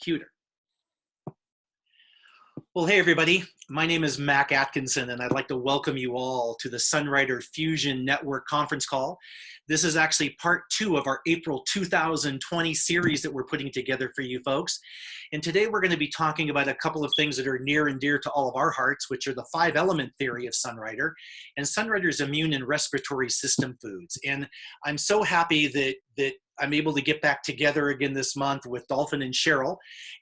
Cuter. Well, hey everybody, my name is Mac Atkinson and I'd like to welcome you all to the Sunrider Fusion Network conference call. This is actually part 2 of our April 2020 series that we're putting together for you folks. And today we're going to be talking about a couple of things that are near and dear to all of our hearts, which are the 5-element theory of Sunrider and Sunrider's immune and respiratory system foods. And I'm so happy that I'm able to get back together again this month with Dolphyn and Sheryl.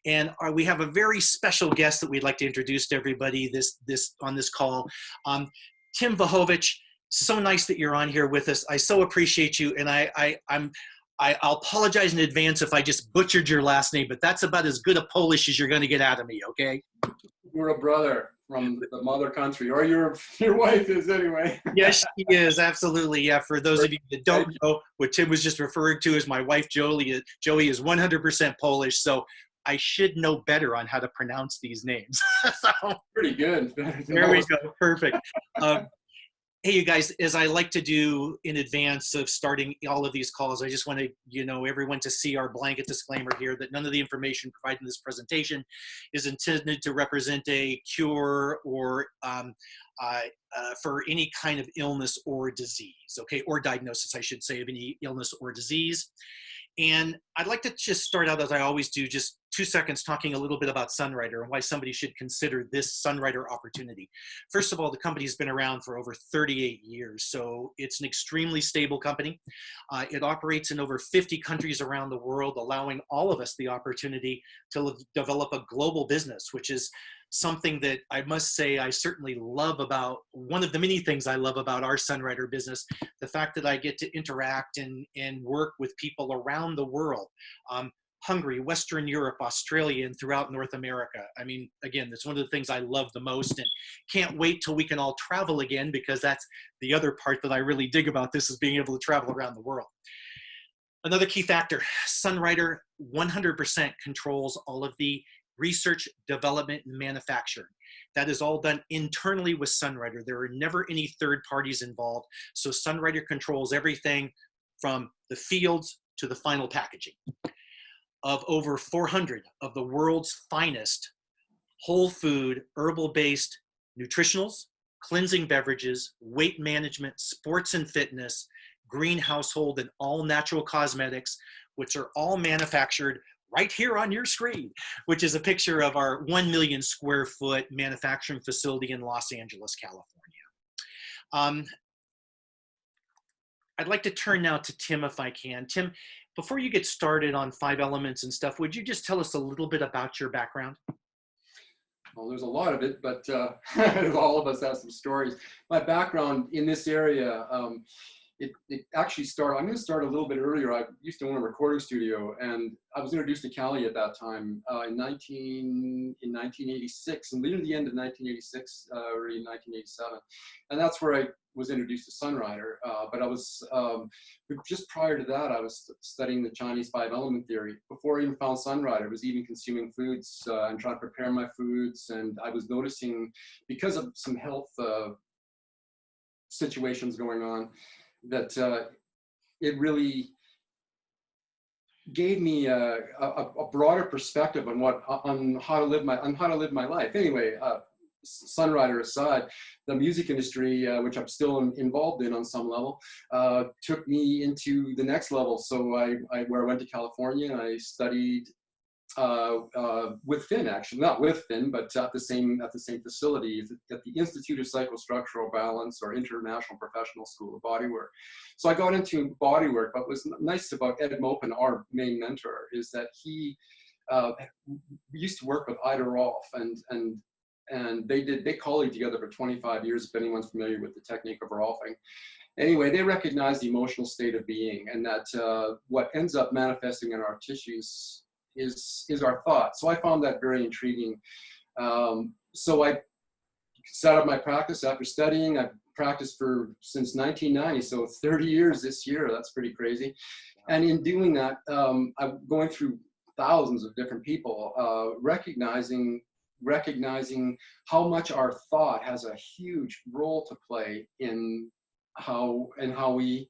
And we have a very special guest that we'd like to introduce to everybody on this call. Tim Vahovich, so nice that you're on here with us. I so appreciate you. And I'll apologize in advance if I just butchered your last name, but that's about as good a Polish as you're going to get out of me, okay? You're a brother from the mother country, or your wife is anyway. Yes, she is, absolutely. Yeah, for those of you that don't know, what Tim was just referring to as my wife, Joey is 100% Polish, so I should know better on how to pronounce these names. So, pretty good. There we go, perfect. Hey, you guys, as I like to do in advance of starting all of these calls, I just want to, everyone to see our blanket disclaimer here that none of the information provided in this presentation is intended to represent a cure or for any kind of illness or disease, okay, or diagnosis, I should say, of any illness or disease. And I'd like to just start out, as I always do, just 2 seconds talking a little bit about Sunrider and why somebody should consider this Sunrider opportunity. First of all, the company's been around for over 38 years, so it's an extremely stable company. It operates in over 50 countries around the world, allowing all of us the opportunity to develop a global business, which is something that I must say I certainly love about, one of the many things I love about our Sunrider business, the fact that I get to interact and work with people around the world. Hungary, Western Europe, Australia, and throughout North America. I mean, again, that's one of the things I love the most and can't wait till we can all travel again, because that's the other part that I really dig about this, is being able to travel around the world. Another key factor, Sunrider 100% controls all of the research, development, and manufacturing. That is all done internally with Sunrider. There are never any third parties involved. So Sunrider controls everything from the fields to the final packaging. Of over 400 of the world's finest whole food, herbal-based nutritionals, cleansing beverages, weight management, sports and fitness, green household, and all natural cosmetics, which are all manufactured right here on your screen, which is a picture of our 1 million square foot manufacturing facility in Los Angeles, California. I'd like to turn now to Tim if I can. Tim, before you get started on 5 elements and stuff, would you just tell us a little bit about your background? Well, there's a lot of it, but all of us have some stories. My background in this area, it actually started, I'm going to start a little bit earlier. I used to own a recording studio, and I was introduced to Cali at that time in 1986, and near the end of 1986, early 1987. And that's where I was introduced to Sunrider. But I was, just prior to that, I was studying the Chinese 5-element theory. Before I even found Sunrider, I was even consuming foods and trying to prepare my foods. And I was noticing, because of some health situations going on, that it really gave me a broader perspective on how to live my life. Anyway, Sunrider aside, the music industry, which I'm still involved in on some level, took me into the next level. So where I went to California, and I studied with Finn, actually, not with Finn, but at the same facility, at the Institute of Psychostructural Balance, or International Professional School of Bodywork. So I got into bodywork. But what's nice about Ed Mopin, our main mentor, is that he used to work with Ida Rolf, and they colleagued together for 25 years, if anyone's familiar with the technique of Rolfing. Anyway, they recognize the emotional state of being, and that what ends up manifesting in our tissues is our thoughts. So I found that very intriguing. So I set up my practice after studying. I've practiced since 1990, so 30 years this year. That's pretty crazy. And in doing that, I'm going through thousands of different people, recognizing how much our thought has a huge role to play in how we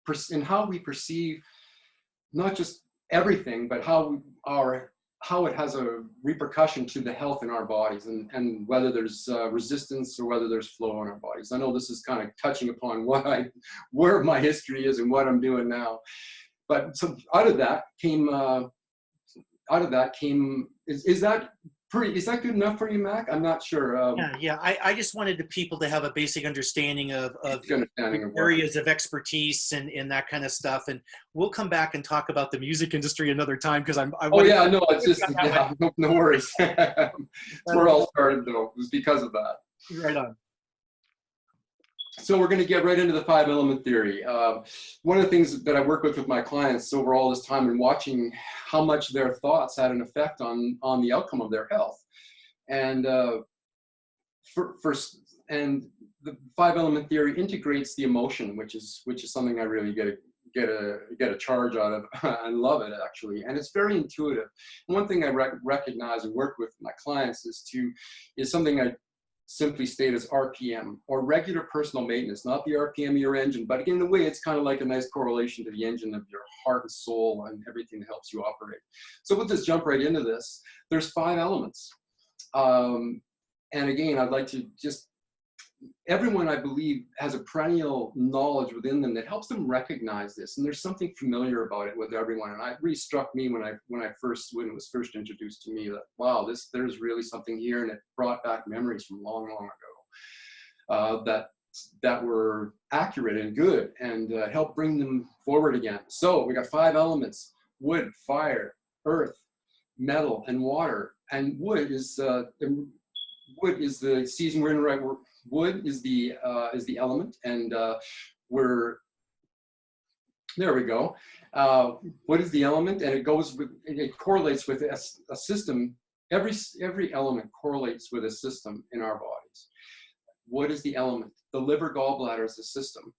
perceive not just everything, but how how it has a repercussion to the health in our bodies, and whether there's resistance or whether there's flow in our bodies. I know this is kind of touching upon where my history is and what I'm doing now. But so out of that came, is that good enough for you, Mac? I'm not sure. Yeah. I just wanted the people to have a basic understanding of Understanding of areas of expertise and that kind of stuff. And we'll come back and talk about the music industry another time, because it's just, no worries. That's where it all started, though. It was because of that. Right on. So we're going to get right into the 5-element theory. One of the things that I work with my clients over all this time and watching how much their thoughts had an effect on the outcome of their health. And and the 5-element theory integrates the emotion, which is something I really get a charge out of. I love it, actually, and it's very intuitive. And one thing I recognize and work with my clients is something I simply state as RPM, or regular personal maintenance, not the RPM of your engine, but again, in a way, it's kind of like a nice correlation to the engine of your heart and soul and everything that helps you operate. So we'll just jump right into this. There's 5 elements. And again, I'd like to everyone, I believe, has a perennial knowledge within them that helps them recognize this. And there's something familiar about it with everyone. And it really struck me when it was first introduced to me, that, wow, there's really something here. And it brought back memories from long, long ago that were accurate and good, and helped bring them forward again. So we got 5 elements: wood, fire, earth, metal, and water. And wood is the season we're in right. Wood is the element, and there we go. Wood is the element, and it correlates with a system. Every element correlates with a system in our bodies. Wood is the element. The liver, gallbladder is the system.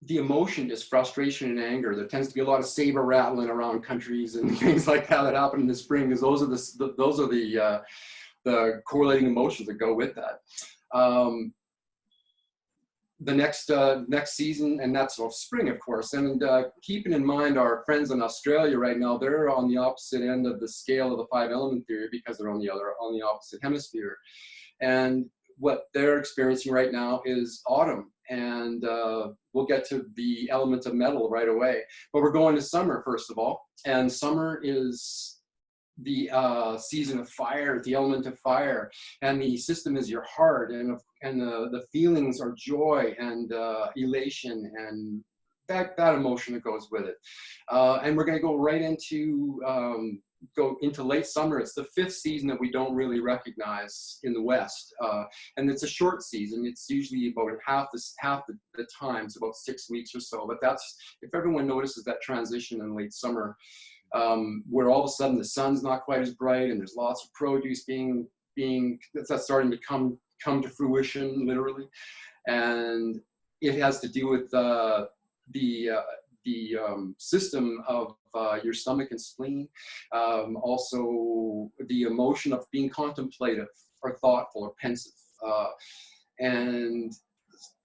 The emotion is frustration and anger. There tends to be a lot of saber rattling around countries and things like that happen in the spring, because those are the correlating emotions that go with that. The next season, and that's spring, of course. And keeping in mind our friends in Australia right now, they're on the opposite end of the scale of the 5-element theory, because they're on the opposite hemisphere. And what they're experiencing right now is autumn. And we'll get to the element of metal right away. But we're going to summer, first of all. And summer is the season of fire, the element of fire, and the system is your heart, and the feelings are joy and elation, and that emotion that goes with it. And we're going to go right into late summer. It's the 5th season that we don't really recognize in the West, and it's a short season. It's usually about half the time. It's about 6 weeks or so. But that's, if everyone notices that transition in late summer, where all of a sudden the sun's not quite as bright, and there's lots of produce that's starting to come to fruition, literally. And it has to do with the system of your stomach and spleen. Also the emotion of being contemplative or thoughtful or pensive. And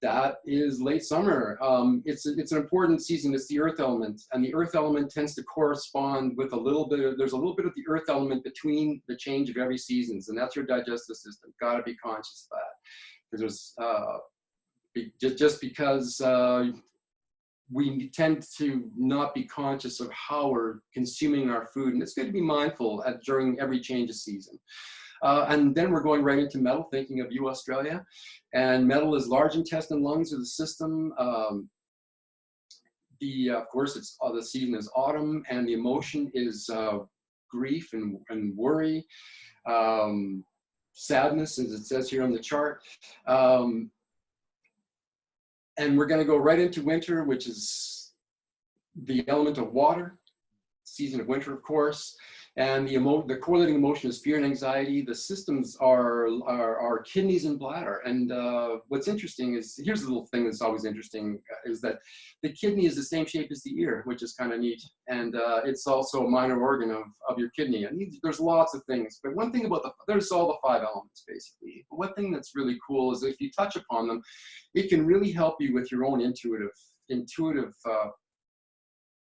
that is late summer. It's an important season. It's the earth element, and the earth element tends to correspond with there's a little bit of the earth element between the change of every seasons, and that's your digestive system. Got to be conscious of that, because there's because we tend to not be conscious of how we're consuming our food, and it's good to be mindful during every change of season. And then we're going right into metal, thinking of you, Australia. And metal is large intestine, lungs are the system. Of course, the season is autumn, and the emotion is grief and worry, sadness, as it says here on the chart. And we're going to go right into winter, which is the element of water, season of winter, of course. And the correlating emotion is fear and anxiety. The systems are kidneys and bladder. And what's interesting is, here's a little thing that's always interesting, is that the kidney is the same shape as the ear, which is kind of neat. And it's also a minor organ of your kidney. And there's lots of things. But one thing there's all the 5 elements, basically. But one thing that's really cool is if you touch upon them, it can really help you with your own intuitive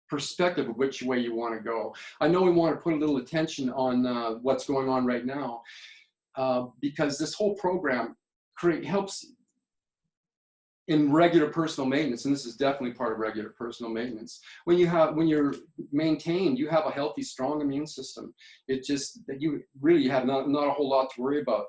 perspective of which way you want to go. I know we want to put a little attention on what's going on right now, because this whole program helps in regular personal maintenance, and this is definitely part of regular personal maintenance. When you're maintained, you have a healthy, strong immune system. It just that you really have not a whole lot to worry about.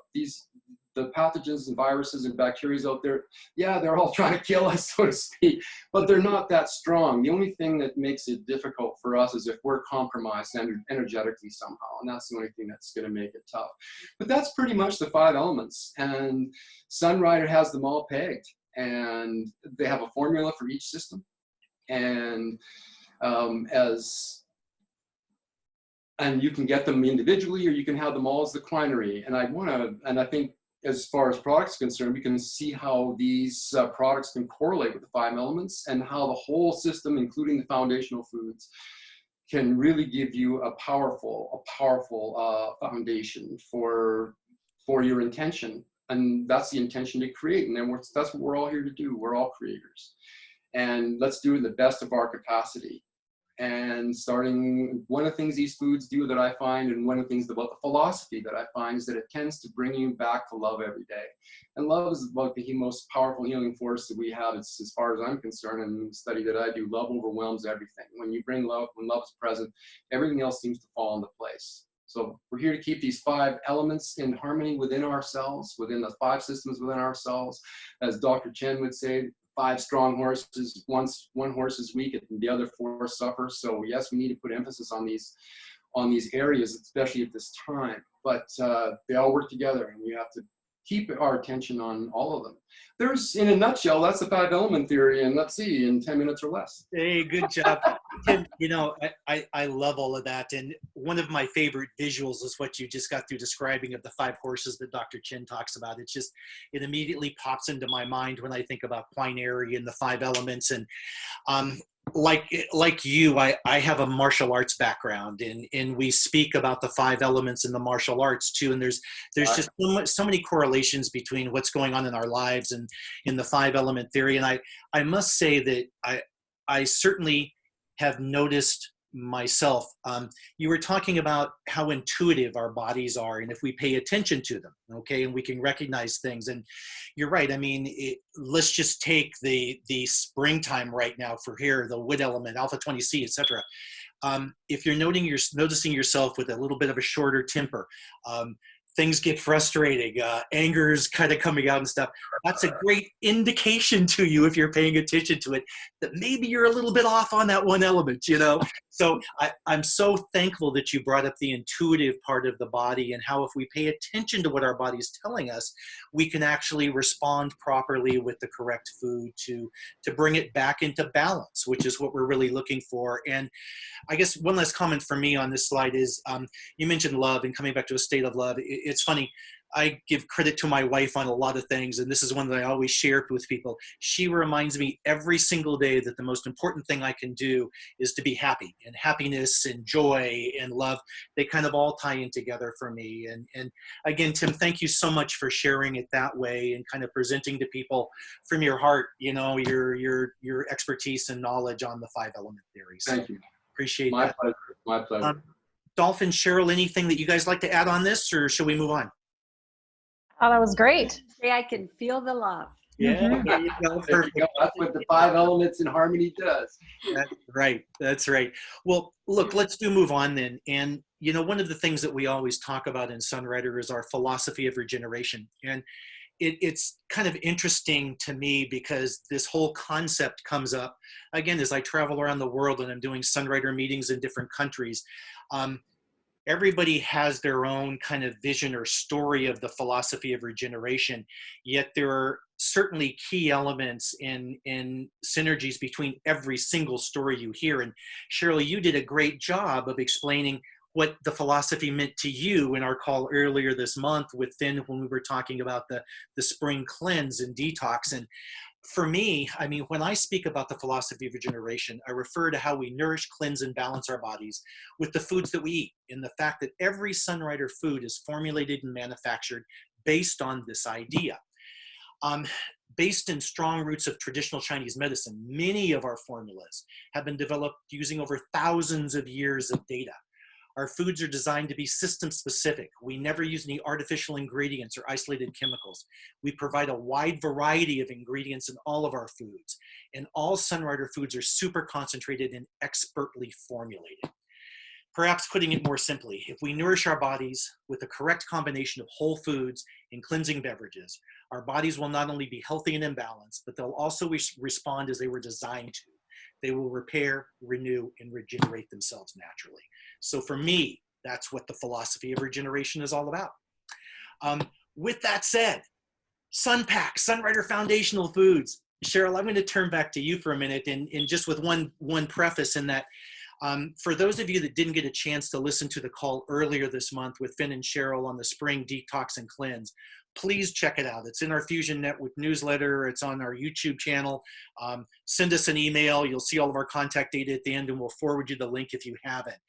The pathogens and viruses and bacteria out there, yeah, they're all trying to kill us, so to speak, but they're not that strong. The only thing that makes it difficult for us is if we're compromised energetically somehow, and that's the only thing that's going to make it tough. But that's pretty much the 5 elements, and Sunrider has them all pegged, and they have a formula for each system, and you can get them individually, or you can have them all as the quinary. And I think, as far as products are concerned, we can see how these products can correlate with the 5 elements, and how the whole system, including the foundational foods, can really give you a powerful foundation for your intention. And that's the intention to create. And then that's what we're all here to do. We're all creators. And let's do it the best of our capacity. And one of the things these foods do that I find, and one of the things about the philosophy that I find, is that it tends to bring you back to love every day. And love is about the most powerful healing force that we have. It's, as far as I'm concerned, and the study that I do, love overwhelms everything. When you bring love, when love is present, everything else seems to fall into place. So we're here to keep these 5 elements in harmony within ourselves, within the 5 systems within ourselves. As Dr. Chen would say, 5 strong horses, one horse is weak and the other 4 suffer. So yes, we need to put emphasis on these areas, especially at this time. But they all work together, and we have to keep our attention on all of them. There's, in a nutshell, that's the 5 element theory, and let's see, in 10 minutes or less. Hey, good job. Tim, I love all of that. And one of my favorite visuals is what you just got through describing of the 5 horses that Dr. Chin talks about. It immediately pops into my mind when I think about quinary and the 5 elements. And like you, I have a martial arts background, and we speak about the 5 elements in the martial arts too. And there's just so many correlations between what's going on in our lives and in the 5 element theory. And I must say that I certainly have noticed myself. You were talking about how intuitive our bodies are, and if we pay attention to them, okay, and we can recognize things. And you're right. I mean, let's just take the springtime right now for here, the wood element, alpha 20C, etc. If you're noticing yourself with a little bit of a shorter temper, things get frustrating, anger's kind of coming out and stuff, that's a great indication to you, if you're paying attention to it, that maybe you're a little bit off on that one element, So I'm so thankful that you brought up the intuitive part of the body, and how if we pay attention to what our body is telling us, we can actually respond properly with the correct food to bring it back into balance, which is what we're really looking for. And I guess one last comment for me on this slide is, you mentioned love and coming back to a state of love. It's funny, I give credit to my wife on a lot of things, and this is one that I always share with people. She reminds me every single day that the most important thing I can do is to be happy, and happiness and joy and love, they kind of all tie in together for me. And again, Tim, thank you so much for sharing it that way and kind of presenting to people from your heart, your expertise and knowledge on the 5 element theory. So Thank you. Appreciate My that. pleasure. My pleasure. Dolphin, Sheryl, anything that you guys like to add on this, or should we move on? Oh, that was great. Say I can feel the love. Yeah, there you go. Perfect. That's what the 5 elements in harmony does. That's right. That's right. Well, look, let's move on then. And, one of the things that we always talk about in Sunrider is our philosophy of regeneration. And it's kind of interesting to me because this whole concept comes up, again, as I travel around the world and I'm doing Sunrider meetings in different countries. Everybody has their own kind of vision or story of the philosophy of regeneration, yet there are certainly key elements in synergies between every single story you hear. And Sheryl, you did a great job of explaining what the philosophy meant to you in our call earlier this month with Finn, when we were talking about the spring cleanse and detox. And for me, I mean, when I speak about the philosophy of regeneration, I refer to how we nourish, cleanse, and balance our bodies with the foods that we eat, and the fact that every Sunrider food is formulated and manufactured based on this idea. based in strong roots of traditional Chinese medicine. Many of our formulas have been developed using over thousands of years of data. Our foods are designed to be system specific. We never use any artificial ingredients or isolated chemicals. We provide a wide variety of ingredients in all of our foods. And all Sunrider foods are super concentrated and expertly formulated. Perhaps putting it more simply, if we nourish our bodies with the correct combination of whole foods and cleansing beverages, our bodies will not only be healthy and in balance, but they'll also respond as they were designed to. They will repair, renew, and regenerate themselves naturally. So for me, that's what the philosophy of regeneration is all about. With that said, Sunpack, Sunrider Foundational Foods. Sheryl, I'm going to turn back to you for a minute, and just with one preface in that, for those of you that didn't get a chance to listen to the call earlier this month with Finn and Sheryl on the Spring Detox and Cleanse, please check it out. It's in our Fusion Network newsletter. It's on our YouTube channel. Send us an email. You'll see all of our contact data at the end, and we'll forward you the link if you haven't.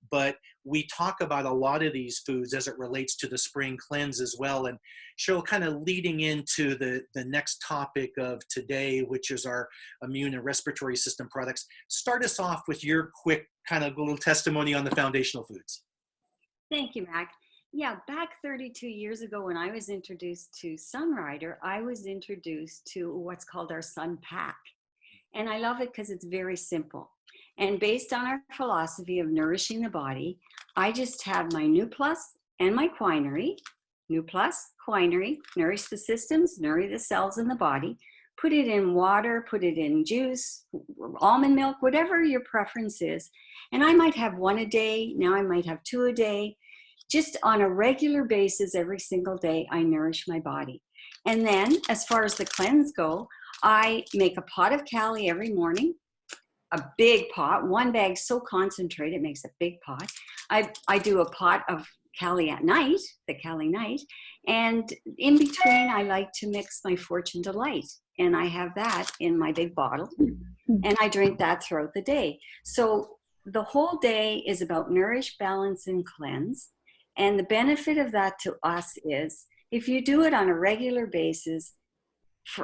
But we talk about a lot of these foods as it relates to the Spring Cleanse as well. And Sheryl, kind of leading into the next topic of today, which is our immune and respiratory system products. Start us off with your quick kind of little testimony on the foundational foods. Thank you, Mac. Yeah, back 32 years ago when I was introduced to Sunrider, I was introduced to what's called our Sun Pack. And I love it because it's very simple. And based on our philosophy of nourishing the body, I just have my New Plus and my Quinary. New Plus, Quinary, nourish the systems, nourish the cells in the body. Put it in water, put it in juice, almond milk, whatever your preference is. And I might have one a day. Now I might have two a day. Just on a regular basis, every single day, I nourish my body. And then, as far as the cleanse go, I make a pot of Cali every morning, a big pot, one bag so concentrated, it makes a big pot. I do a pot of Cali at night, the Cali night, and in between, I like to mix my Fortune Delight, and I have that in my big bottle, and I drink that throughout the day. So the whole day is about nourish, balance, and cleanse. And the benefit of that to us is if you do it on a regular basis,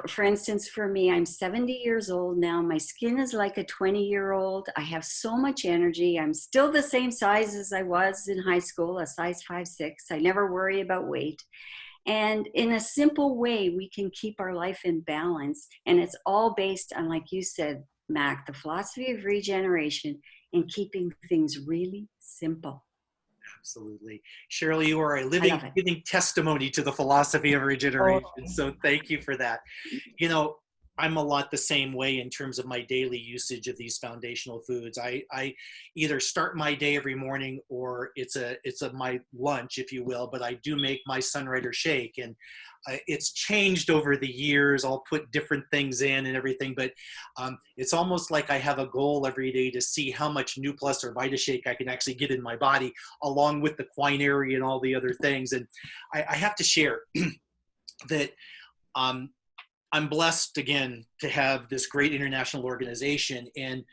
for instance, for me, I'm 70 years old now. My skin is like a 20-year-old. I have so much energy. I'm still the same size as I was in high school, a size 5'6". I never worry about weight. And in a simple way, we can keep our life in balance. And it's all based on, like you said, Mac, the philosophy of regeneration and keeping things really simple. Absolutely. Sheryl, you are a living testimony to the philosophy of regeneration. So thank you for that. You know, I'm a lot the same way in terms of my daily usage of these foundational foods. I either start my day every morning or it's my lunch, if you will, but I do make my Sunrider shake, and it's changed over the years. I'll put different things in and everything, but it's almost like I have a goal every day to see how much New Plus or Vita Shake I can actually get in my body, along with the Quinary and all the other things. And I have to share that I'm blessed again to have this great international organization, and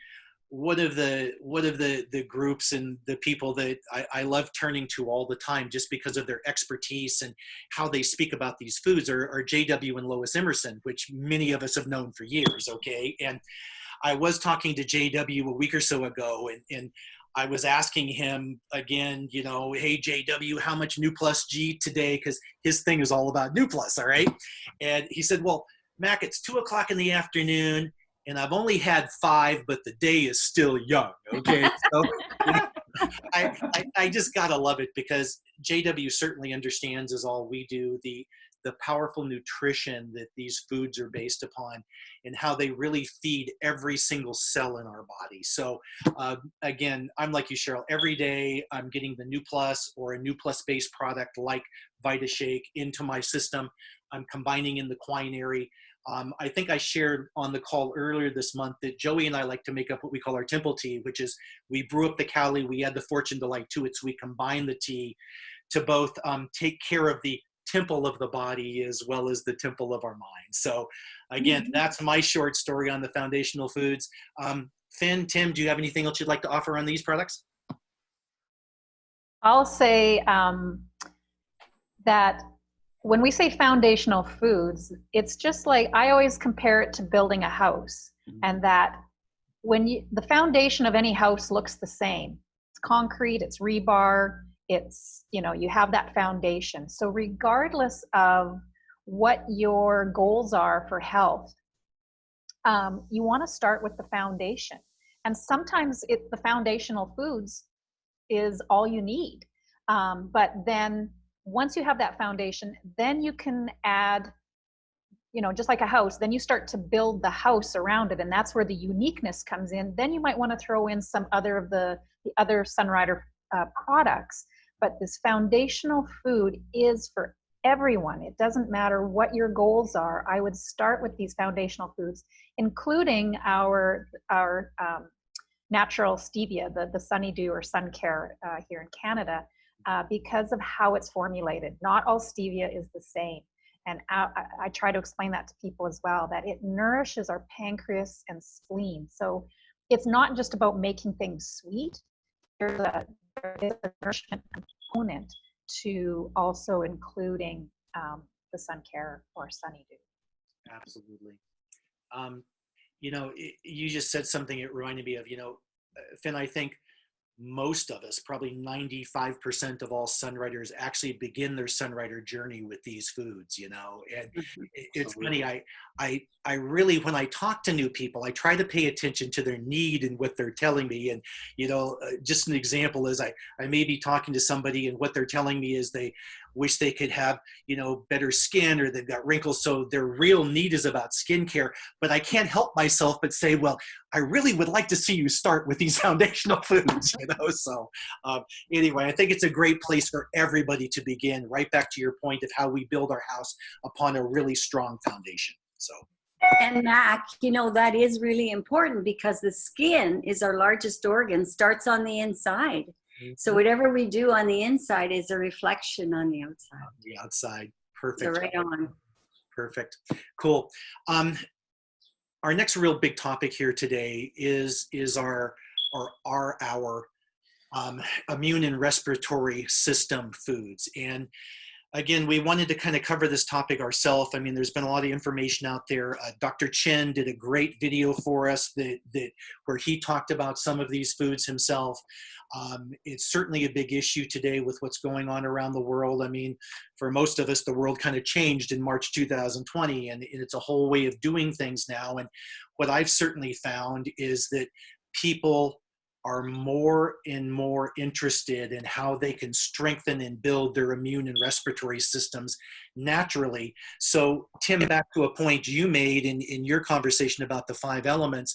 one of the groups and the people that I love turning to all the time just because of their expertise and how they speak about these foods are JW and Lois Emerson, which many of us have known for years, okay? And I was talking to JW a week or so ago, and I was asking him again, you know, hey, JW, how much New Plus G today? Because his thing is all about New Plus, all right? And he said, well, Mac, it's 2 o'clock in the afternoon, and I've only had 5, but the day is still young, okay? So you know, I just gotta love it because JW certainly understands, as all we do, the powerful nutrition that these foods are based upon and how they really feed every single cell in our body. So again, I'm like you, Sheryl, every day I'm getting the New Plus or a New Plus based product like Vita Shake into my system. I'm combining in the Quinary. I think I shared on the call earlier this month that Joey and I like to make up what we call our temple tea, which is we brew up the Cali, we add the Fortune Delight to it, so we combine the tea to both take care of the temple of the body as well as the temple of our mind. So again, that's my short story on the foundational foods. Finn, Tim, do you have anything else you'd like to offer on these products? I'll say that when we say foundational foods, it's just like I always compare it to building a house, and that the foundation of any house looks the same. It's concrete, it's rebar, it's, you have that foundation. So regardless of what your goals are for health, you want to start with the foundation. And sometimes the foundational foods is all you need. But then once you have that foundation, then you can add, just like a house, then you start to build the house around it. And that's where the uniqueness comes in. Then you might want to throw in some other of the other Sunrider products. But this foundational food is for everyone. It doesn't matter what your goals are. I would start with these foundational foods, including our natural stevia, the Sunny Dew or Sun Care here in Canada, because of how it's formulated. Not all stevia is the same. And I try to explain that to people as well, that it nourishes our pancreas and spleen. So it's not just about making things sweet. There is a nourishment component to also including the Sun Care or Sunny Dew. Absolutely. You just said something it reminded me of, Finn, I think most of us, probably 95% of all Sunriders actually begin their Sunrider journey with these foods, and it's funny. I really, when I talk to new people, I try to pay attention to their need and what they're telling me. And, just an example is I may be talking to somebody and what they're telling me is they wish they could have, better skin, or they've got wrinkles. So their real need is about skincare, but I can't help myself but say, well, I really would like to see you start with these foundational foods, So anyway, I think it's a great place for everybody to begin, right back to your point of how we build our house upon a really strong foundation. So. And Mac, that is really important because the skin is our largest organ, starts on the inside. Mm-hmm. So whatever we do on the inside is a reflection on the outside. On the outside. Perfect. So right on. Perfect. Cool. Our next real big topic here today is our immune and respiratory system foods. And again, we wanted to kind of cover this topic ourselves. I mean, there's been a lot of information out there. Dr. Chen did a great video for us where he talked about some of these foods himself. It's certainly a big issue today with what's going on around the world. I mean, for most of us, the world kind of changed in March 2020, and it's a whole way of doing things now. And what I've certainly found is that people are more and more interested in how they can strengthen and build their immune and respiratory systems naturally. So Tim, back to a point you made in your conversation about the 5 elements,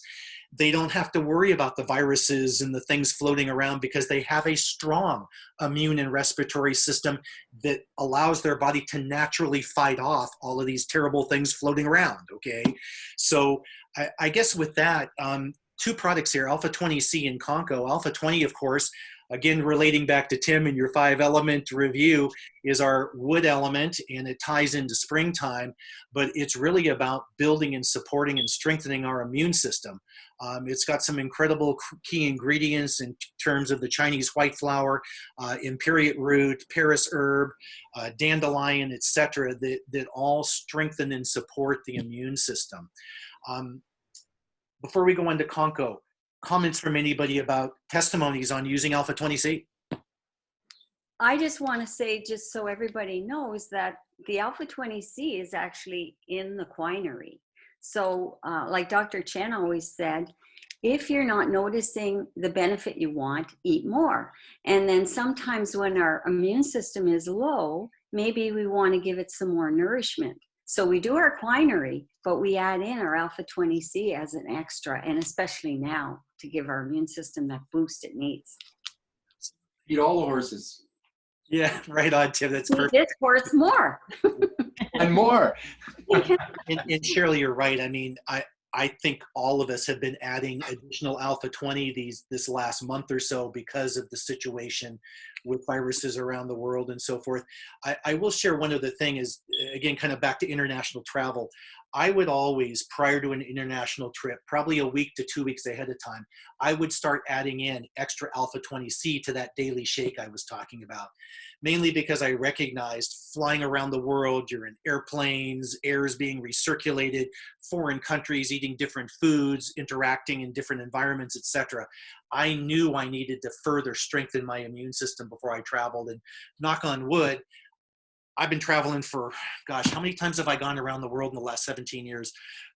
they don't have to worry about the viruses and the things floating around because they have a strong immune and respiratory system that allows their body to naturally fight off all of these terrible things floating around, okay? So I guess with that, 2 products here, Alpha 20C and Conco. Alpha 20, of course, again, relating back to Tim and your 5 element review, is our wood element, and it ties into springtime, but it's really about building and supporting and strengthening our immune system. It's got some incredible key ingredients in terms of the Chinese white flower, imperial root, Paris herb, dandelion, etc., that all strengthen and support the immune system. Before we go into Conco, comments from anybody about testimonies on using Alpha 20C? I just want to say, just so everybody knows, that the Alpha 20C is actually in the quinary. So like Dr. Chen always said, if you're not noticing the benefit you want, eat more. And then sometimes when our immune system is low, maybe we want to give it some more nourishment. So we do our quinary, but we add in our Alpha 20C as an extra, and especially now to give our immune system that boost it needs. Eat all the horses. Yeah, right on, Tim. That's perfect. This horse more. And more. And Sheryl, you're right. I mean, I think all of us have been adding additional Alpha 20 this last month or so because of the situation with viruses around the world and so forth. I will share one other thing is, again, kind of back to international travel. I would always, prior to an international trip, probably a week to 2 weeks ahead of time, I would start adding in extra alpha 20C to that daily shake I was talking about. Mainly because I recognized flying around the world, you're in airplanes, air is being recirculated, foreign countries, eating different foods, interacting in different environments, etc. I knew I needed to further strengthen my immune system before I traveled. And knock on wood, I've been traveling for, gosh, how many times have I gone around the world in the last 17 years?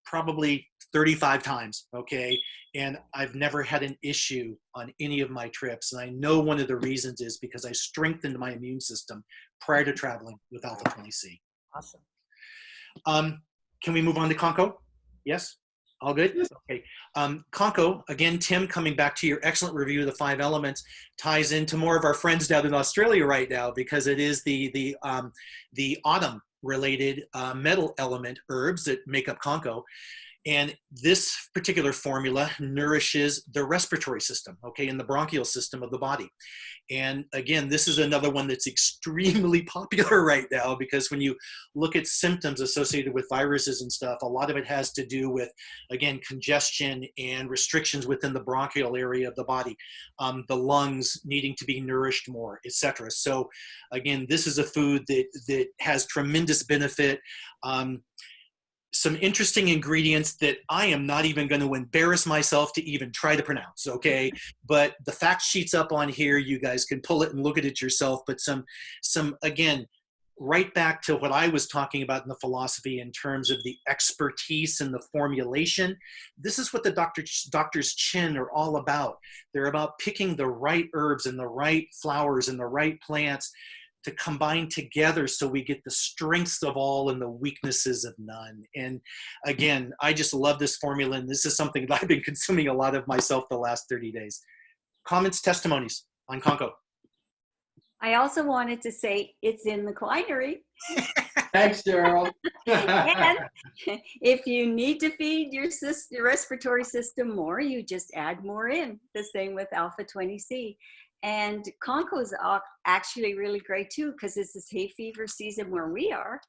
Probably 35 times, okay? And I've never had an issue on any of my trips. And I know one of the reasons is because I strengthened my immune system prior to traveling with alpha 20C. Awesome. Can we move on to Conco? Yes? All good? Yes. Okay. Conco, again, Tim, coming back to your excellent review of the 5 elements, ties into more of our friends down in Australia right now, because it is the autumn-related metal element herbs that make up Conco. And this particular formula nourishes the respiratory system, okay, and the bronchial system of the body. And again, this is another one that's extremely popular right now, because when you look at symptoms associated with viruses and stuff, a lot of it has to do with, again, congestion and restrictions within the bronchial area of the body, the lungs needing to be nourished more, etc. So again, this is a food that has tremendous benefit. Some interesting ingredients that I am not even going to embarrass myself to even try to pronounce, okay? But the fact sheet's up on here. You guys can pull it and look at it yourself. But some again, right back to what I was talking about in the philosophy in terms of the expertise and the formulation. This is what the doctor's chin are all about. They're about picking the right herbs and the right flowers and the right plants to combine together so we get the strengths of all and the weaknesses of none. And again, I just love this formula, and this is something that I've been consuming a lot of myself the last 30 days. Comments, testimonies on Conco? I also wanted to say it's in the Quinery. Thanks, Sheryl. And if you need to feed your respiratory system more, you just add more in. The same with alpha 20C. And Conco is actually really great too, because this is hay fever season where we are.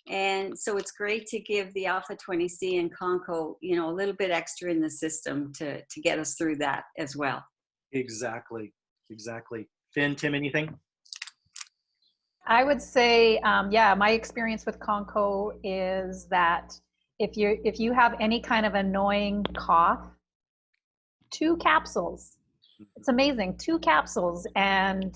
And so it's great to give the alpha 20C and Conco, you know, a little bit extra in the system to get us through that as well. Exactly. Finn, Tim, anything? I would say, yeah, my experience with Conco is that if you have any kind of annoying cough, 2 capsules. It's amazing, 2 capsules, and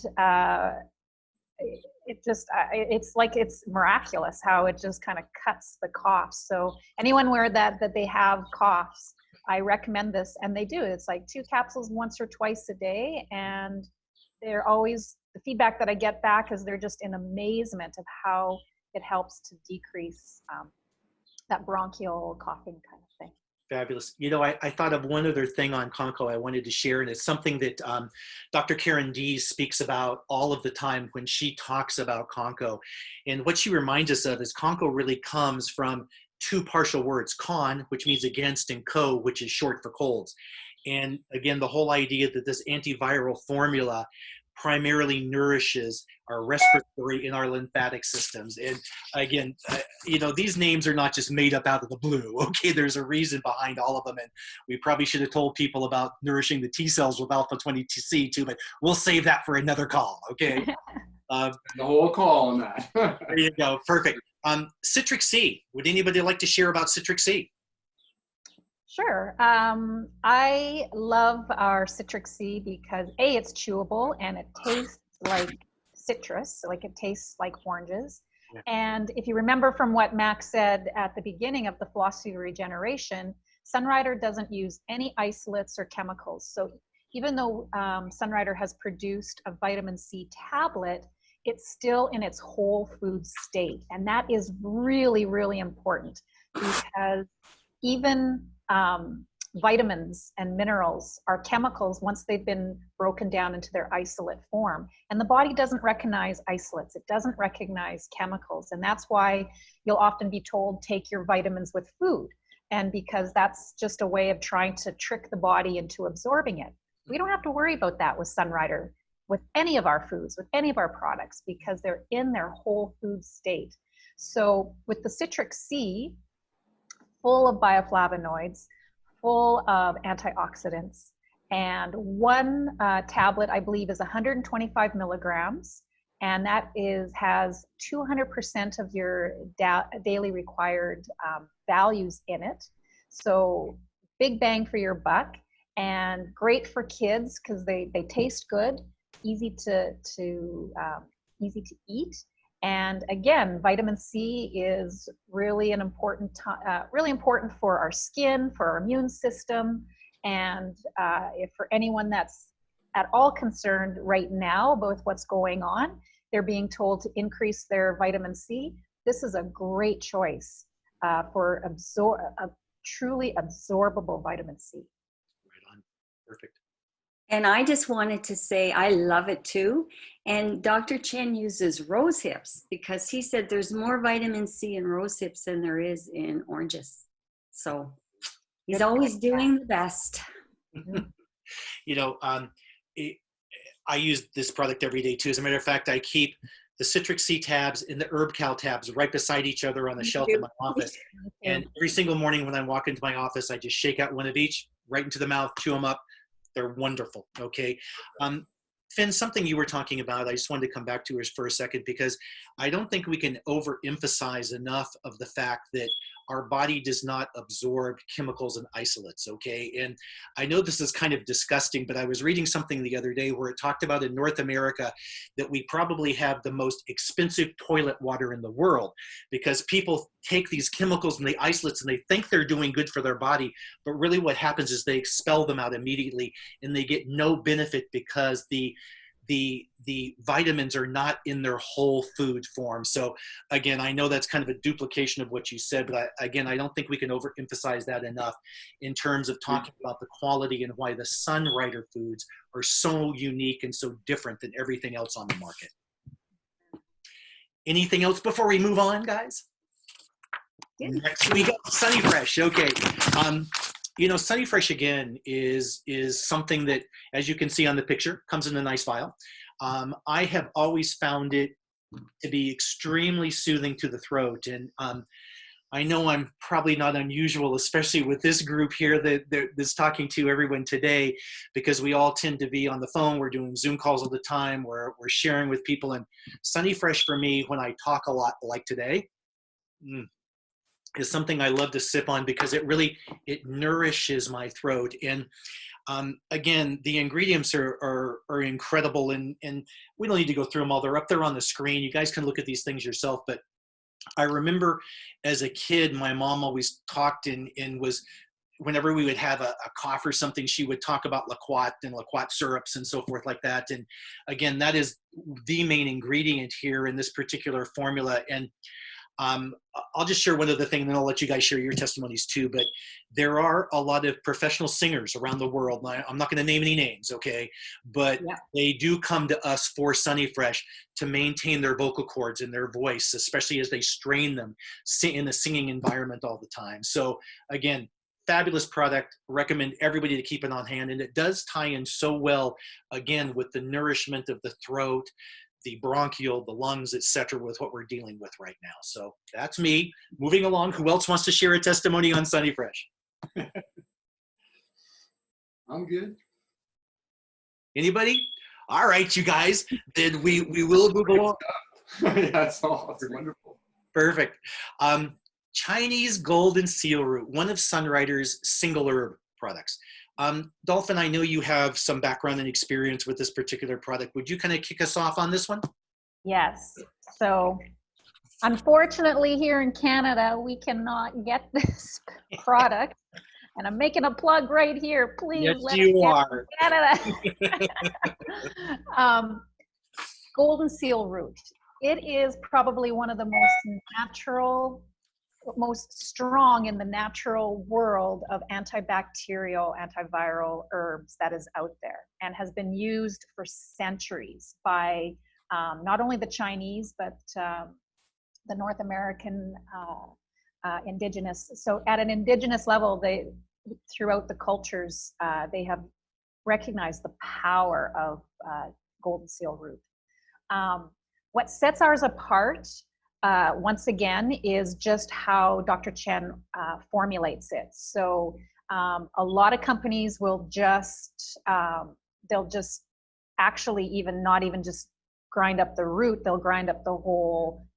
it's like it's miraculous how it just kind of cuts the coughs. So anyone where that they have coughs, I recommend this, and they do. It's like 2 capsules once or twice a day, and they're always, the feedback that I get back is they're just in amazement of how it helps to decrease that bronchial coughing kind of thing. Fabulous. You know, I thought of one other thing on Conco I wanted to share, and it's something that Dr. Karen Dees speaks about all of the time when she talks about Conco. And what she reminds us of is Conco really comes from 2 partial words, con, which means against, and co, which is short for colds. And again, the whole idea that this antiviral formula primarily nourishes our respiratory and our lymphatic systems. And again, you know, these names are not just made up out of the blue, okay? There's a reason behind all of them. And we probably should have told people about nourishing the T cells with alpha 20C too, but we'll save that for another call, okay? The whole call on that. There you go, perfect. Citric C, would anybody like to share about Citric C? Sure. I love our Citric C because A, it's chewable and it tastes like citrus, like it tastes like oranges. Yeah. And if you remember from what Max said at the beginning of the philosophy of regeneration, Sunrider doesn't use any isolates or chemicals. So even though Sunrider has produced a vitamin C tablet, it's still in its whole food state. And that is really, really important, because even vitamins and minerals are chemicals once they've been broken down into their isolate form. And the body doesn't recognize isolates. It doesn't recognize chemicals. And that's why you'll often be told, take your vitamins with food. And because that's just a way of trying to trick the body into absorbing it. We don't have to worry about that with Sunrider, with any of our foods, with any of our products, because they're in their whole food state. So with the Citric C full of bioflavonoids, full of antioxidants. And one tablet, I believe, is 125 milligrams. And that has 200% of your daily required values in it. So big bang for your buck, and great for kids because they taste good, easy to eat. And again, vitamin C is really an important, really important for our skin, for our immune system. And if for anyone that's at all concerned right now about what's going on, they're being told to increase their vitamin C. This is a great choice for a truly absorbable vitamin C. Right on. Perfect. And I just wanted to say I love it too. And Dr. Chen uses rose hips because he said there's more vitamin C in rose hips than there is in oranges. So he's always doing the best. You know, I use this product every day too. As a matter of fact, I keep the Citric C tabs and the Herb Cal tabs right beside each other on the shelf in my office. And every single morning when I walk into my office, I just shake out one of each right into the mouth, chew them up. They're wonderful. Okay. Finn, something you were talking about, I just wanted to come back to for a second, because I don't think we can overemphasize enough of the fact that our body does not absorb chemicals and isolates, okay? And I know this is kind of disgusting, but I was reading something the other day where it talked about in North America that we probably have the most expensive toilet water in the world, because people take these chemicals and the isolates and they think they're doing good for their body, but really what happens is they expel them out immediately and they get no benefit because the vitamins are not in their whole food form. So again, I know that's kind of a duplication of what you said, but I don't think we can overemphasize that enough in terms of talking about the quality and why the Sunrider foods are so unique and so different than everything else on the market. Anything else before we move on, guys? Next we go, Sunny Fresh. Okay. You know, Sunny Fresh again is something that, as you can see on the picture, comes in a nice vial. I have always found it to be extremely soothing to the throat, and I know I'm probably not unusual, especially with this group here that's talking to everyone today, because we all tend to be on the phone. We're doing Zoom calls all the time. We're sharing with people, and Sunny Fresh for me, when I talk a lot like today, is something I love to sip on because it nourishes my throat. And again, the ingredients are incredible, and we don't need to go through them all. They're up there on the screen. You guys can look at these things yourself. But I remember as a kid, my mom always talked and was, whenever we would have a cough or something, she would talk about Laquat and Laquat syrups and so forth like that. And again, that is the main ingredient here in this particular formula. And I'll just share one other thing, and then I'll let you guys share your testimonies too. But there are a lot of professional singers around the world. I'm not going to name any names, okay? But they do come to us for Sunny Fresh to maintain their vocal cords and their voice, especially as they strain them in a singing environment all the time. So again, fabulous product. Recommend everybody to keep it on hand. And it does tie in so well, again, with the nourishment of the throat, the bronchial, the lungs, etc., with what we're dealing with right now. So that's me. Moving along. Who else wants to share a testimony on Sunny Fresh? I'm good. Anybody? All right, you guys. Then we will move along. That's all. That's wonderful. Perfect. Chinese Goldenseal root, one of Sunrider's single herb products. Dolphin, I know you have some background and experience with this particular product. Would you kind of kick us off on this one? Yes. So unfortunately here in Canada, we cannot get this product. And I'm making a plug right here. Please let you are. Canada. Goldenseal root. It is probably one of the most natural, most strong in the natural world of antibacterial, antiviral herbs that is out there, and has been used for centuries by not only the Chinese, but the North American indigenous. So at an indigenous level, throughout the cultures, they have recognized the power of Goldenseal root. What sets ours apart once again, is just how Dr. Chen formulates it. So a lot of companies will just, they'll just actually even not even just grind up the root, they'll grind up the whole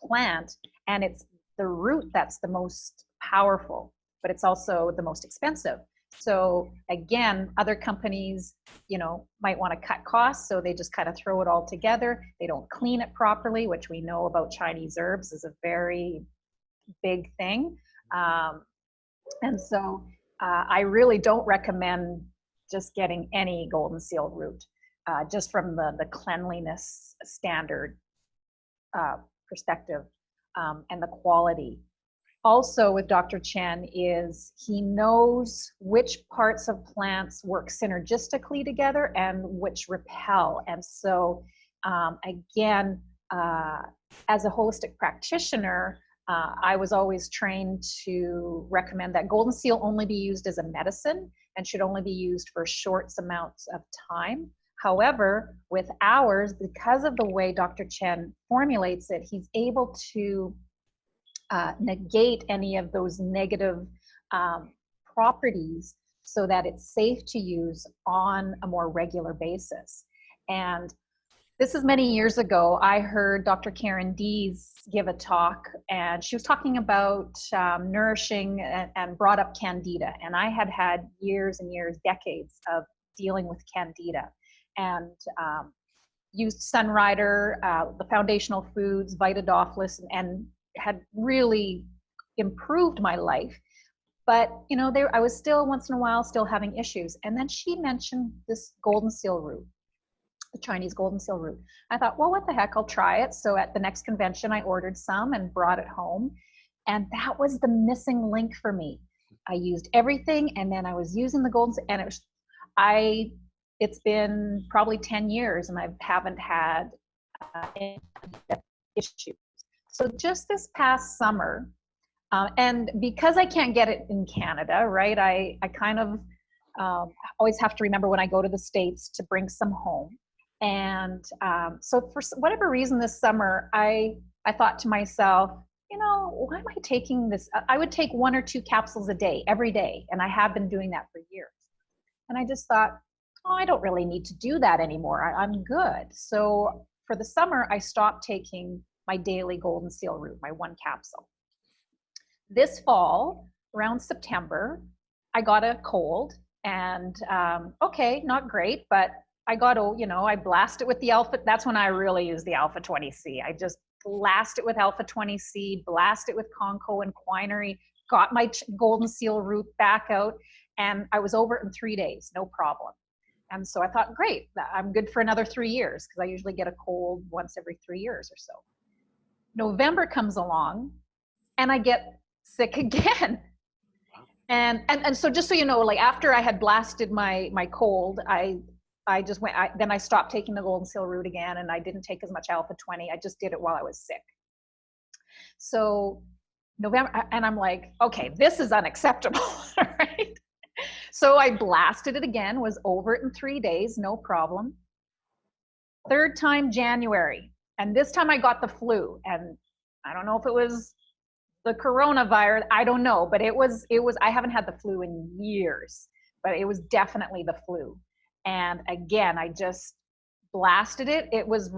plant, and it's the root that's the most powerful, but it's also the most expensive. So again, other companies, you know, might want to cut costs, so they just kind of throw it all together. They don't clean it properly, which we know about Chinese herbs is a very big thing. And so I really don't recommend just getting any Goldenseal root, just from the cleanliness standard perspective, and the quality. Also with Dr. Chen is he knows which parts of plants work synergistically together and which repel. And so again, as a holistic practitioner, I was always trained to recommend that Goldenseal only be used as a medicine and should only be used for short amounts of time. However, with ours, because of the way Dr. Chen formulates it, he's able to negate any of those negative properties so that it's safe to use on a more regular basis. And this is many years ago. I heard Dr. Karen Dees give a talk, and she was talking about nourishing and brought up Candida. And I had had years and years, decades of dealing with Candida, and used Sunrider, the foundational foods, Vitadophilus, and had really improved my life. But you know, I was still once in a while still having issues. And then she mentioned this Goldenseal root, the Chinese Goldenseal root. I thought, well, what the heck, I'll try it. So at the next convention, I ordered some and brought it home. And that was the missing link for me. I used everything, and then I was using the Goldenseal, and it's been probably 10 years, and I haven't had any issues. So just this past summer, and because I can't get it in Canada, right, I kind of always have to remember when I go to the States to bring some home. And so for whatever reason this summer, I thought to myself, you know, why am I taking this? I would take 1 or 2 capsules a day, every day. And I have been doing that for years. And I just thought, oh, I don't really need to do that anymore. I'm good. So for the summer, I stopped taking my daily Goldenseal root, my 1 capsule. This fall, around September, I got a cold, and okay, not great, but I got, you know, I blast it with the alpha. That's when I really use the alpha 20C. I just blast it with alpha 20C, blast it with Conco and Quinery, got my Goldenseal root back out, and I was over it in 3 days, no problem. And so I thought, great, I'm good for another 3 years, because I usually get a cold once every 3 years or so. November comes along, and I get sick again. And so just so you know, like after I had blasted my cold, I just went, then I stopped taking the Goldenseal root again, and I didn't take as much alpha 20. I just did it while I was sick. So November, and I'm like, okay, this is unacceptable, right? So I blasted it again, was over it in 3 days, no problem. Third time, January. And this time I got the flu, and I don't know if it was the coronavirus, I don't know, but it was, I haven't had the flu in years, but it was definitely the flu. And again, I just blasted it. It was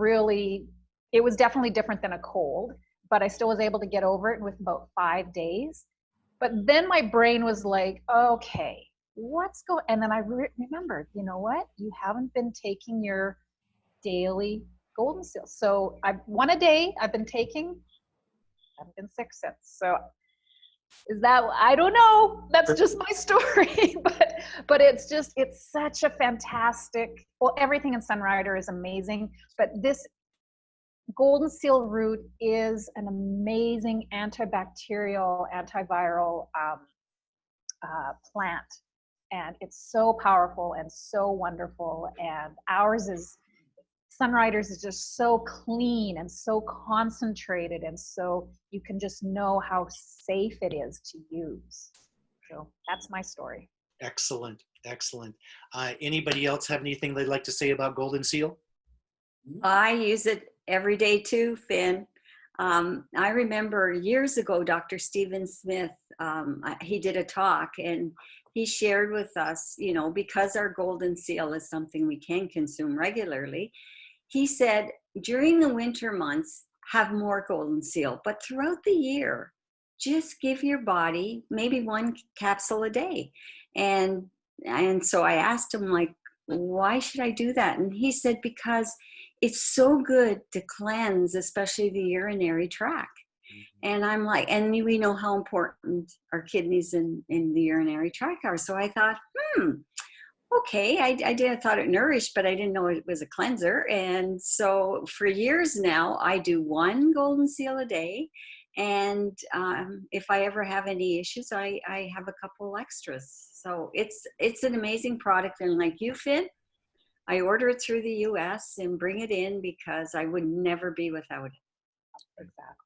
definitely different than a cold, but I still was able to get over it with about 5 days. But then my brain was like, okay, what's going, and then I remembered, you know what? You haven't been taking your daily Goldenseal. So one a day I've been taking, haven't been sick since. So is that, I don't know, that's just my story, but it's such a fantastic, well, everything in Sunrider is amazing, but this Goldenseal root is an amazing antibacterial, antiviral plant, and it's so powerful and so wonderful. And Sunrider's is just so clean and so concentrated, and so you can just know how safe it is to use. So that's my story. Excellent, excellent. Anybody else have anything they'd like to say about Goldenseal? I use it every day too, Finn. I remember years ago, Dr. Stephen Smith, he did a talk and he shared with us, you know, because our Goldenseal is something we can consume regularly. He said, during the winter months, have more Goldenseal, but throughout the year, just give your body maybe one capsule a day. And so I asked him, like, why should I do that? And he said, because it's so good to cleanse, especially the urinary tract. And I'm like, and we know how important our kidneys and the urinary tract are. So I thought, okay, I thought it nourished, but I didn't know it was a cleanser. And so for years now, I do one Goldenseal a day. And if I ever have any issues, I have a couple extras. So it's an amazing product. And like you, Finn, I order it through the US and bring it in because I would never be without it. Exactly.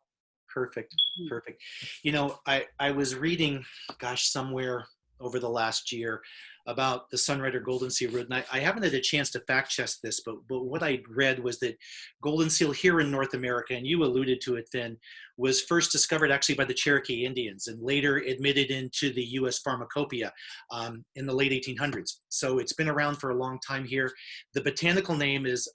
Perfect. Perfect. You know, I was reading, gosh, somewhere over the last year about the Sunrider Goldenseal root, and I haven't had a chance to fact check this, but what I read was that Goldenseal here in North America, and you alluded to it then, was first discovered actually by the Cherokee Indians and later admitted into the U.S. pharmacopoeia in the late 1800s. So it's been around for a long time here. The botanical name is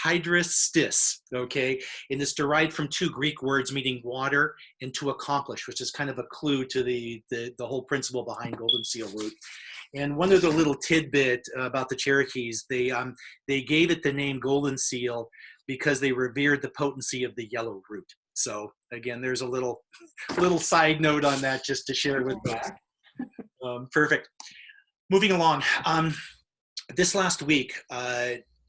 hydristis, okay? And it's derived from two Greek words meaning water and to accomplish, which is kind of a clue to the whole principle behind Goldenseal root. And one other little tidbit about the Cherokees, they gave it the name Goldenseal because they revered the potency of the yellow root. So again, there's a little side note on that just to share with folks. Perfect. Moving along. This last week,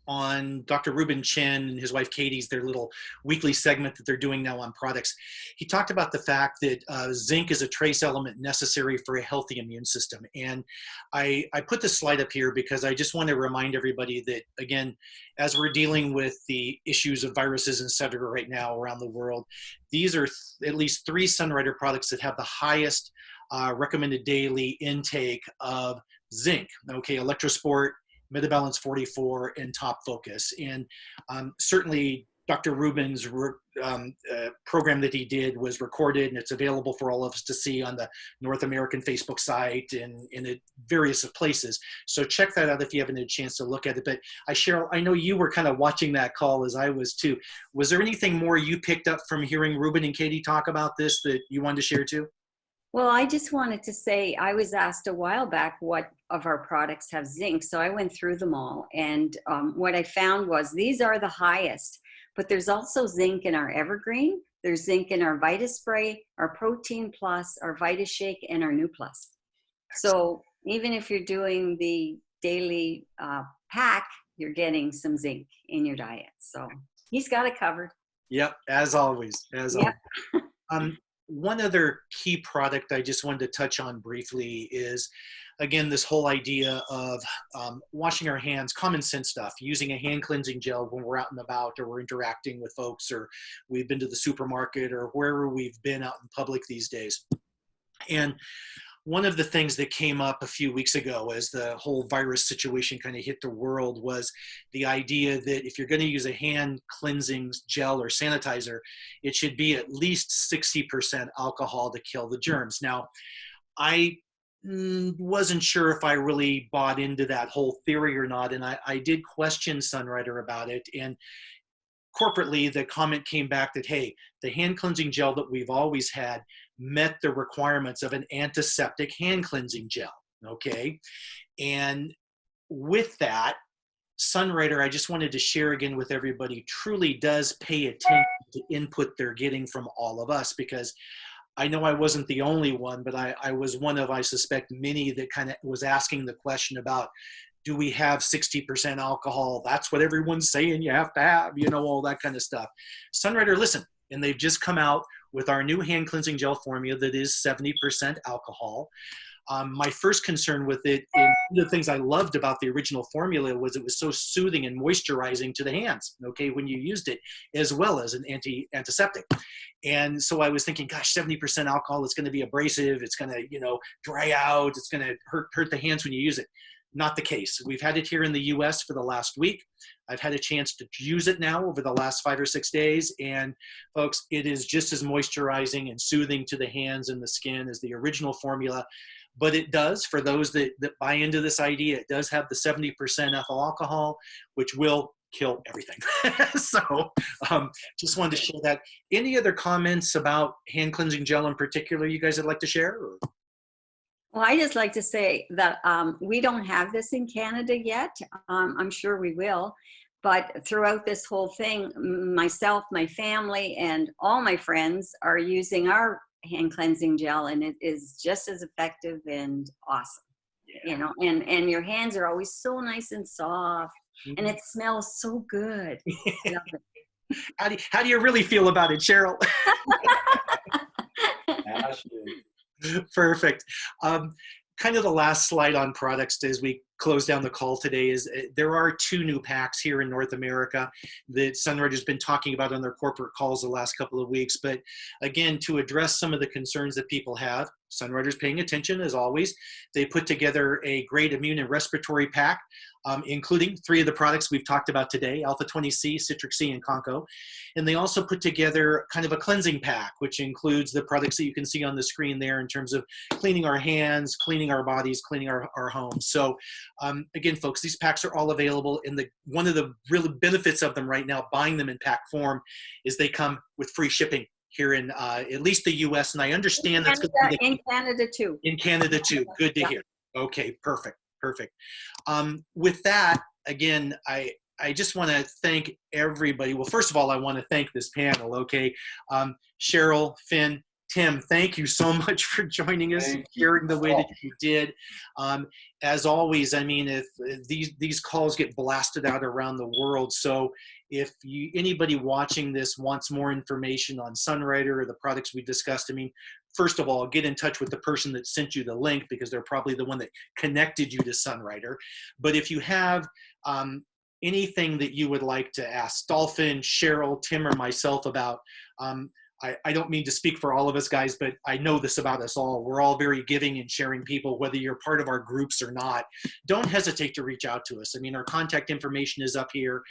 on Dr. Ruben Chen and his wife Katie's, their little weekly segment that they're doing now on products, he talked about the fact that zinc is a trace element necessary for a healthy immune system. And I put this slide up here because I just want to remind everybody that, again, as we're dealing with the issues of viruses, et cetera, right now around the world, these are at least 3 Sunrider products that have the highest recommended daily intake of zinc. Okay, Electrosport, Metabalance 44, and Top Focus. And certainly Dr. Rubin's program that he did was recorded, and it's available for all of us to see on the North American Facebook site and at various places. So check that out if you haven't had a chance to look at it. But Cheryl, I know you were kind of watching that call as I was too. Was there anything more you picked up from hearing Ruben and Katie talk about this that you wanted to share too? Well, I just wanted to say, I was asked a while back what of our products have zinc. So I went through them all. And what I found was these are the highest, but there's also zinc in our Evergreen. There's zinc in our Vita Spray, our Protein Plus, our Vita Shake, and our New Plus. So even if you're doing the daily pack, you're getting some zinc in your diet. So he's got it covered. Yep, as always, Yep. always. One other key product I just wanted to touch on briefly is, again, this whole idea of washing our hands, common sense stuff, using a hand cleansing gel when we're out and about or we're interacting with folks or we've been to the supermarket or wherever we've been out in public these days. And one of the things that came up a few weeks ago as the whole virus situation kind of hit the world was the idea that if you're going to use a hand cleansing gel or sanitizer, it should be at least 60% alcohol to kill the germs. Now, I wasn't sure if I really bought into that whole theory or not, and I did question Sunrider about it. And corporately, the comment came back that, hey, the hand cleansing gel that we've always had met the requirements of an antiseptic hand cleansing gel, okay? And with that, Sunrider, I just wanted to share again with everybody, truly does pay attention to input they're getting from all of us, because I know I wasn't the only one, but I was one of, I suspect, many that kind of was asking the question about, do we have 60% alcohol? That's what everyone's saying you have to have, you know, all that kind of stuff. Sunrider, listen, and they've just come out with our new hand cleansing gel formula that is 70% alcohol. My first concern with it, and one of the things I loved about the original formula was it was so soothing and moisturizing to the hands, okay, when you used it, as well as an antiseptic. And so I was thinking, gosh, 70% alcohol, it's going to be abrasive, it's going to, you know, dry out, it's going to hurt the hands when you use it. not the case. We've had it here in the US for the last week. I've had a chance to use it now over the last 5 or 6 days. And folks, it is just as moisturizing and soothing to the hands and the skin as the original formula. But it does, for those that buy into this idea, it does have the 70% ethyl alcohol, which will kill everything. So just wanted to share that. Any other comments about hand cleansing gel in particular you guys would like to share? Or? Well, I just like to say that we don't have this in Canada yet. I'm sure we will. But throughout this whole thing, myself, my family, and all my friends are using our hand cleansing gel, and it is just as effective and awesome. Yeah. You know, and your hands are always so nice and soft, and it smells so good. Love it. How do you really feel about it, Sheryl? Perfect. Kind of the last slide on products as we close down the call today is there are 2 new packs here in North America that Sunrider's been talking about on their corporate calls the last couple of weeks. But again, to address some of the concerns that people have, Sunrider's paying attention as always. They put together a great immune and respiratory pack, including 3 of the products we've talked about today, Alpha 20C, Citric C, and Conco. And they also put together kind of a cleansing pack, which includes the products that you can see on the screen there in terms of cleaning our hands, cleaning our bodies, cleaning our homes. So again, folks, these packs are all available. And one of the real benefits of them right now, buying them in pack form, is they come with free shipping here in at least the US. And I understand that's in Canada too. In Canada too. Good to hear. Okay, perfect. Perfect. With that, again, I just want to thank everybody. Well, first of all, I want to thank this panel, okay? Sheryl, Finn, Tim, thank you so much for joining us and sharing the way that you did. As always, I mean, if these calls get blasted out around the world, so if anybody watching this wants more information on Sunrider or the products we discussed, I mean, first of all, get in touch with the person that sent you the link because they're probably the one that connected you to Sunrider. But if you have anything that you would like to ask Dolphyn, Sheryl, Tim, or myself about, I don't mean to speak for all of us guys, but I know this about us all. We're all very giving and sharing people, whether you're part of our groups or not. Don't hesitate to reach out to us. I mean, our contact information is up here.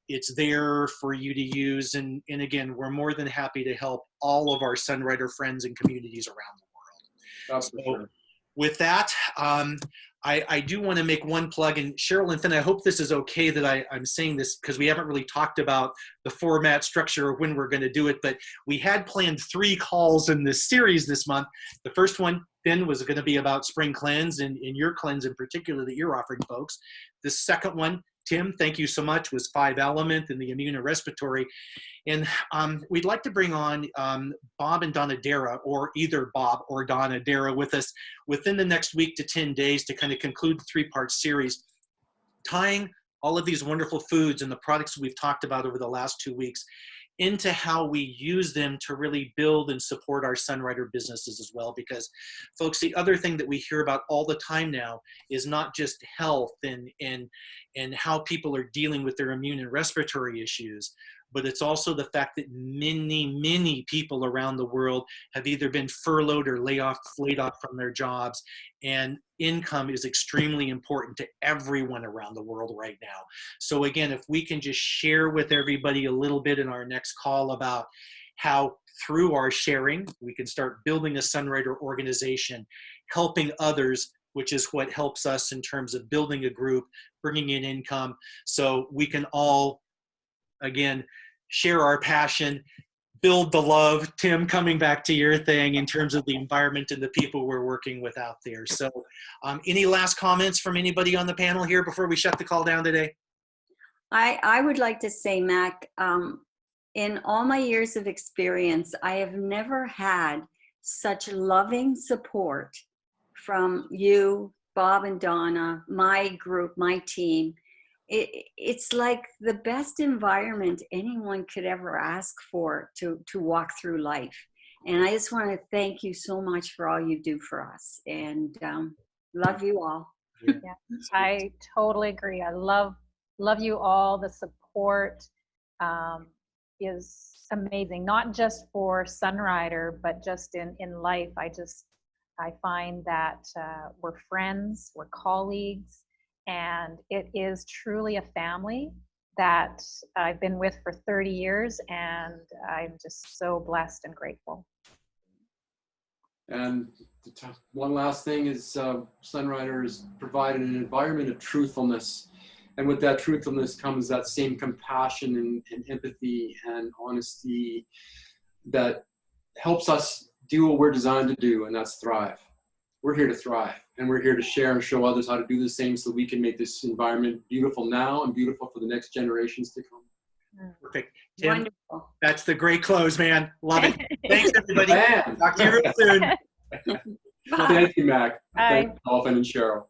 It's there for you to use. And again, we're more than happy to help all of our Sunrider friends and communities around the world. That's for sure. With that, I do want to make one plug, and Sheryl and Finn, I hope this is okay that I'm saying this because we haven't really talked about the format, structure, or when we're going to do it, but we had planned 3 calls in this series this month. The first one, Finn, was going to be about spring cleanse and your cleanse in particular that you're offering folks. The second one, Tim, thank you so much, was 5-element and the immune and respiratory. And we'd like to bring on Bob and Donna Dara, or either Bob or Donna Dara, with us within the next week to 10 days to kind of conclude the 3-part series, tying all of these wonderful foods and the products we've talked about over the last 2 weeks into how we use them to really build and support our Sunrider businesses as well. Because folks, the other thing that we hear about all the time now is not just health and how people are dealing with their immune and respiratory issues, but it's also the fact that many people around the world have either been furloughed or laid off from their jobs, and income is extremely important to everyone around the world right now. So again, if we can just share with everybody a little bit in our next call about how through our sharing, we can start building a Sunrider organization, helping others, which is what helps us in terms of building a group, bringing in income, so we can all, again, share our passion, build the love. Tim, coming back to your thing in terms of the environment and the people we're working with out there. So any last comments from anybody on the panel here before we shut the call down today? I would like to say, Mac, in all my years of experience, I have never had such loving support from you, Bob and Donna, my group, my team. It's like the best environment anyone could ever ask for to walk through life. And I just want to thank you so much for all you do for us, and love you all. Yeah, I totally agree. I love you all. The support is amazing, not just for Sunrider, but just in life. I find that we're friends, we're colleagues, and it is truly a family that I've been with for 30 years, and I'm just so blessed and grateful. And one last thing is Sunrider has provided an environment of truthfulness. And with that truthfulness comes that same compassion and empathy and honesty that helps us do what we're designed to do, and that's thrive. We're here to thrive, and we're here to share and show others how to do the same so we can make this environment beautiful now and beautiful for the next generations to come. Perfect. Tim, Wonderful. that's the great close, man. Love it. Thanks, everybody. Man. Talk to you real soon. Thank you, Mac. Bye. Thank you, Dolphin and Sheryl.